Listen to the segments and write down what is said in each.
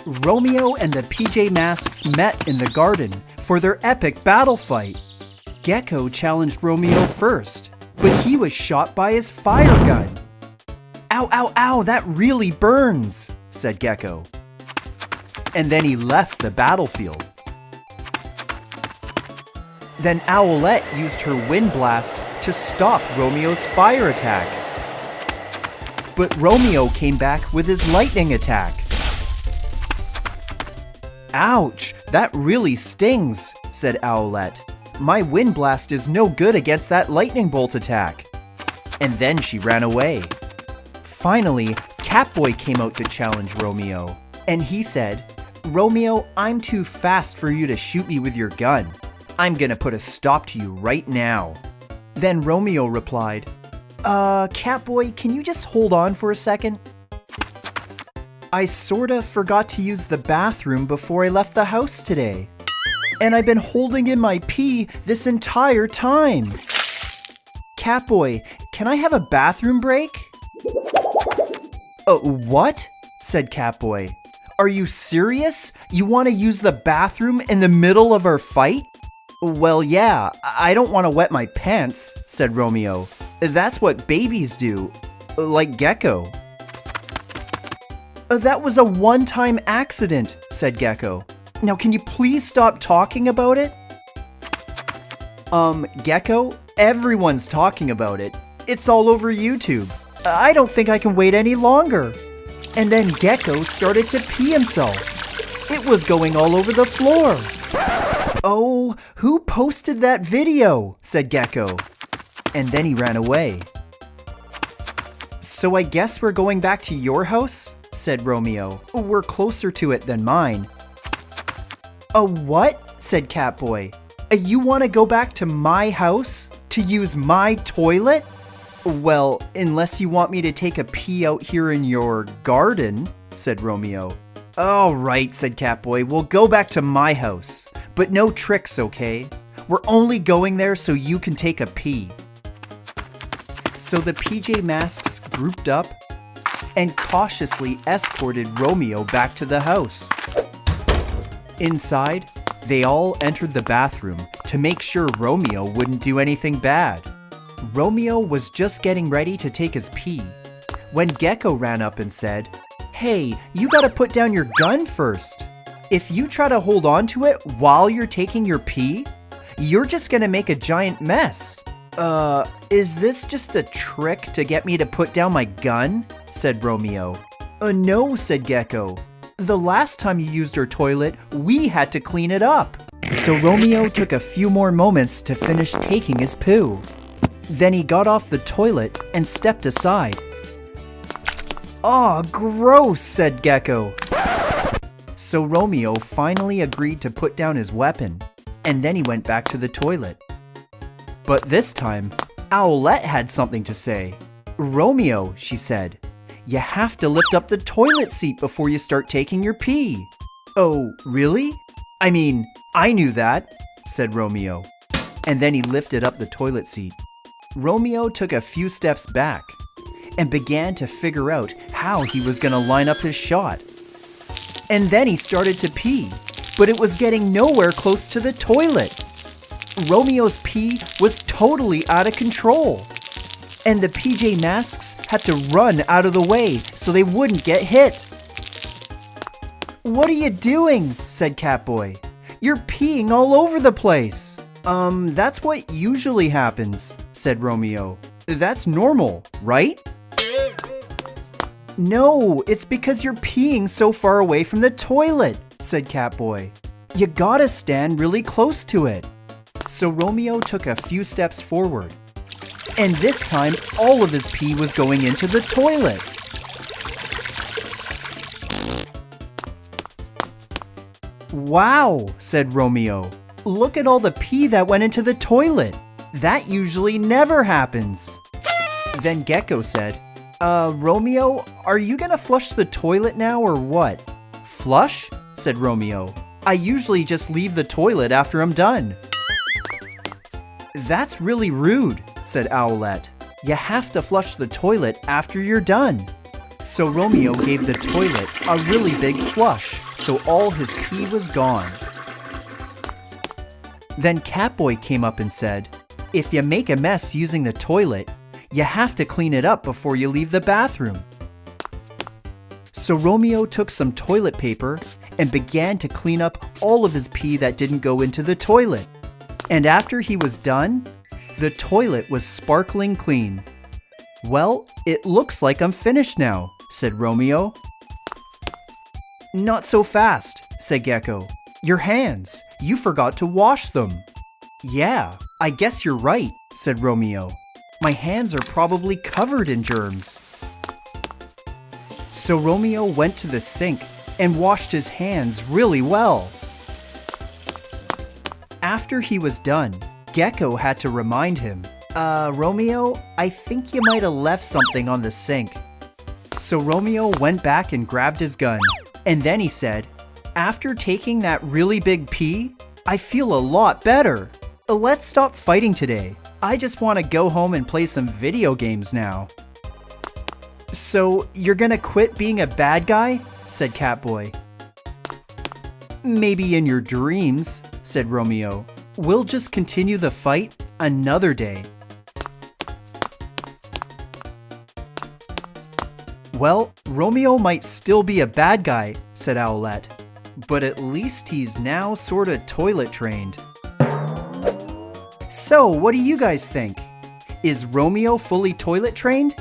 Romeo and the PJ Masks met in the garden for their epic battle fight. Gekko challenged Romeo first, but he was shot by his fire gun. "Ow, ow, ow, that really burns," said Gekko. And then he left the battlefield. Then Owlette used her wind blast to stop Romeo's fire attack. But Romeo came back with his lightning attack. "Ouch, that really stings," said Owlette. "My wind blast is no good against that lightning bolt attack." And then she ran away. Finally, Catboy came out to challenge Romeo, and he said, "Romeo, I'm too fast for you to shoot me with your gun. I'm gonna put a stop to you right now." Then Romeo replied, Catboy, can you just hold on for a second? I sorta forgot to use the bathroom before I left the house today. And I've been holding in my pee this entire time. Catboy, can I have a bathroom break? What? Said Catboy. Are you serious? You want to use the bathroom in the middle of our fight? Well, yeah, I don't want to wet my pants, said Romeo. That's what babies do, like Gekko. That was a one-time accident, said Gekko. Now can you please stop talking about it? Gekko, everyone's talking about it. It's all over YouTube. I don't think I can wait any longer. And then Gekko started to pee himself. It was going all over the floor. Oh, who posted that video? Said Gekko. And then he ran away. So I guess we're going back to your house? Said Romeo. We're closer to it than mine. A what? Said Catboy. You want to go back to my house? To use my toilet? Well, unless you want me to take a pee out here in your garden, said Romeo. All right, said Catboy, we'll go back to my house. But no tricks, okay? We're only going there so you can take a pee. So the PJ Masks grouped up and cautiously escorted Romeo back to the house. Inside, they all entered the bathroom to make sure Romeo wouldn't do anything bad. Romeo was just getting ready to take his pee when Gekko ran up and said, Hey, you gotta put down your gun first. If you try to hold on to it while you're taking your pee, you're just gonna make a giant mess. Is this just a trick to get me to put down my gun? Said Romeo. No, said Gekko. The last time you used our toilet, we had to clean it up. So Romeo took a few more moments to finish taking his poo. Then he got off the toilet and stepped aside. Aw, gross, said Gekko. So Romeo finally agreed to put down his weapon, and then he went back to the toilet. But this time, Owlette had something to say. Romeo, she said, you have to lift up the toilet seat before you start taking your pee. Oh, really? I mean, I knew that, said Romeo. And then he lifted up the toilet seat. Romeo took a few steps back and began to figure out how he was going to line up his shot. And then he started to pee, but it was getting nowhere close to the toilet. Romeo's pee was totally out of control, and the PJ Masks had to run out of the way so they wouldn't get hit. What are you doing? Said Catboy. You're peeing all over the place. That's what usually happens, said Romeo. That's normal, right? No, it's because you're peeing so far away from the toilet, said Catboy. You gotta stand really close to it. So Romeo took a few steps forward, and this time all of his pee was going into the toilet. Wow, said Romeo. Look at all the pee that went into the toilet. That usually never happens. Then Gekko said, Romeo, are you gonna flush the toilet now or what? Flush? Said Romeo. I usually just leave the toilet after I'm done. That's really rude, said Owlette. You have to flush the toilet after you're done. So Romeo gave the toilet a really big flush so all his pee was gone. Then Catboy came up and said, "If you make a mess using the toilet, you have to clean it up before you leave the bathroom." So Romeo took some toilet paper and began to clean up all of his pee that didn't go into the toilet. And after he was done, the toilet was sparkling clean. "Well, it looks like I'm finished now," said Romeo. "Not so fast," said Gekko. "Your hands, you forgot to wash them." "Yeah, I guess you're right," said Romeo. "My hands are probably covered in germs." So Romeo went to the sink and washed his hands really well. After he was done, Gekko had to remind him, Romeo, I think you might have left something on the sink." So Romeo went back and grabbed his gun, and then he said, "After taking that really big pee, I feel a lot better. Let's stop fighting today. I just want to go home and play some video games now." "So you're gonna quit being a bad guy?" said Catboy. "Maybe in your dreams," said Romeo. "We'll just continue the fight another day." "Well, Romeo might still be a bad guy," said Owlette, "but at least he's now sorta toilet trained." So, what do you guys think? Is Romeo fully toilet trained?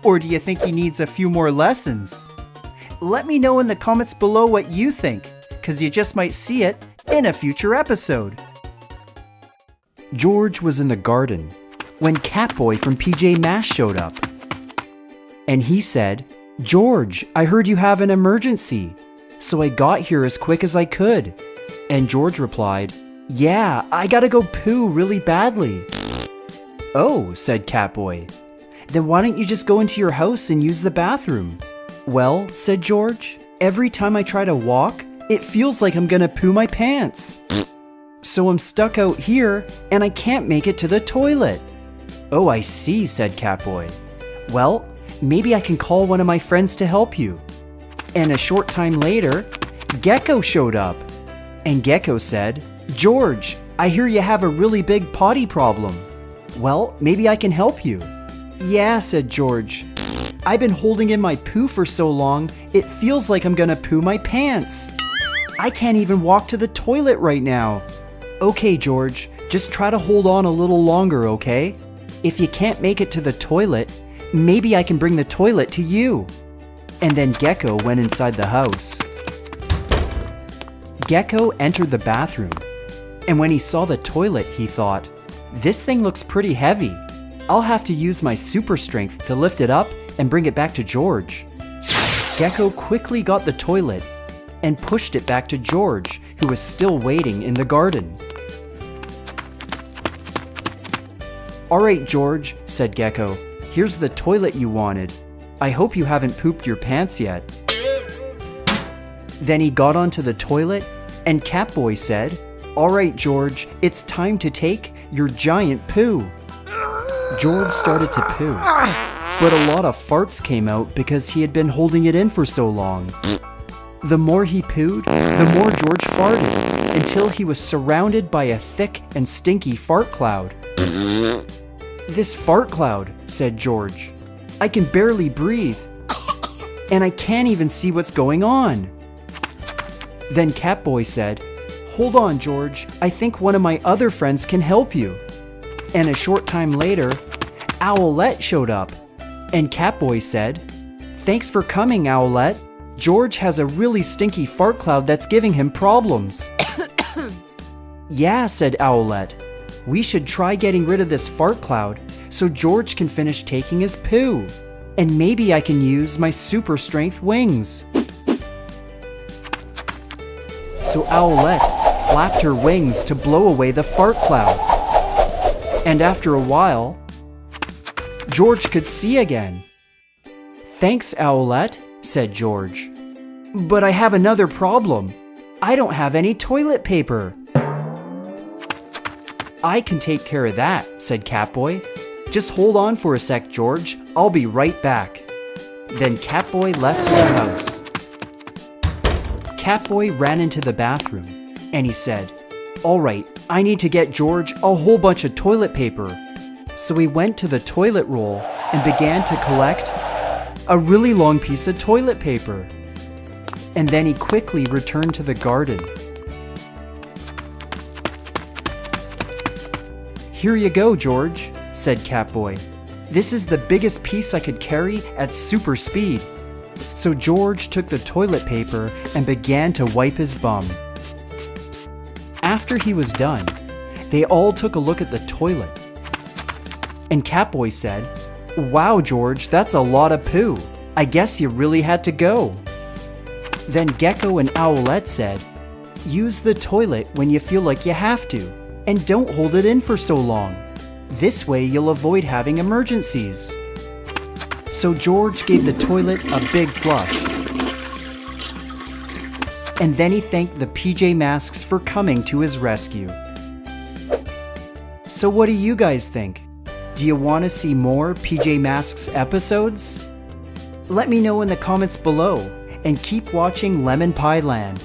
Or do you think he needs a few more lessons? Let me know in the comments below what you think, because you just might see it in a future episode. George was in the garden when Catboy from PJ Masks showed up. And he said, "George, I heard you have an emergency, so I got here as quick as I could." And George replied, "Yeah, I gotta go poo really badly." "Oh," said Catboy, "then why don't you just go into your house and use the bathroom?" "Well," said George, "every time I try to walk, it feels like I'm gonna poo my pants. So I'm stuck out here and I can't make it to the toilet." "Oh, I see," said Catboy. "Well, maybe I can call one of my friends to help you." And a short time later, Gekko showed up. And Gekko said, "George, I hear you have a really big potty problem. Well, maybe I can help you." "Yeah," said George. "I've been holding in my poo for so long, it feels like I'm gonna poo my pants. I can't even walk to the toilet right now." "Okay, George, just try to hold on a little longer, okay? If you can't make it to the toilet, maybe I can bring the toilet to you." And then Gekko went inside the house. Gekko entered the bathroom, and when he saw the toilet, he thought, "This thing looks pretty heavy. I'll have to use my super strength to lift it up and bring it back to George." Gekko quickly got the toilet and pushed it back to George, who was still waiting in the garden. "All right, George," said Gekko, "here's the toilet you wanted. I hope you haven't pooped your pants yet." Then he got onto the toilet, and Catboy said, "All right, George, it's time to take your giant poo." George started to poo, but a lot of farts came out because he had been holding it in for so long. The more he pooed, the more George farted, until he was surrounded by a thick and stinky fart cloud. "This fart cloud," said George. "I can barely breathe, and I can't even see what's going on." Then Catboy said, "Hold on, George, I think one of my other friends can help you." And a short time later, Owlette showed up, and Catboy said, "Thanks for coming, Owlette. George has a really stinky fart cloud that's giving him problems." "Yeah," said Owlette. "We should try getting rid of this fart cloud so George can finish taking his poo. And maybe I can use my super strength wings." So Owlette flapped her wings to blow away the fart cloud. And after a while, George could see again. "Thanks, Owlette," said George. "But I have another problem. I don't have any toilet paper." "I can take care of that," said Catboy. "Just hold on for a sec, George. I'll be right back." Then Catboy left the house. Catboy ran into the bathroom, and he said, "All right, I need to get George a whole bunch of toilet paper." So he went to the toilet roll and began to collect a really long piece of toilet paper. And then he quickly returned to the garden. "Here you go, George," said Catboy. "This is the biggest piece I could carry at super speed." So George took the toilet paper and began to wipe his bum. After he was done, they all took a look at the toilet. And Catboy said, "Wow, George, that's a lot of poo. I guess you really had to go." Then Gecko and Owlette said, "Use the toilet when you feel like you have to, and don't hold it in for so long. This way you'll avoid having emergencies." So George gave the toilet a big flush. And then he thanked the PJ Masks for coming to his rescue. So what do you guys think? Do you want to see more PJ Masks episodes? Let me know in the comments below, and keep watching Lemon Pie Land.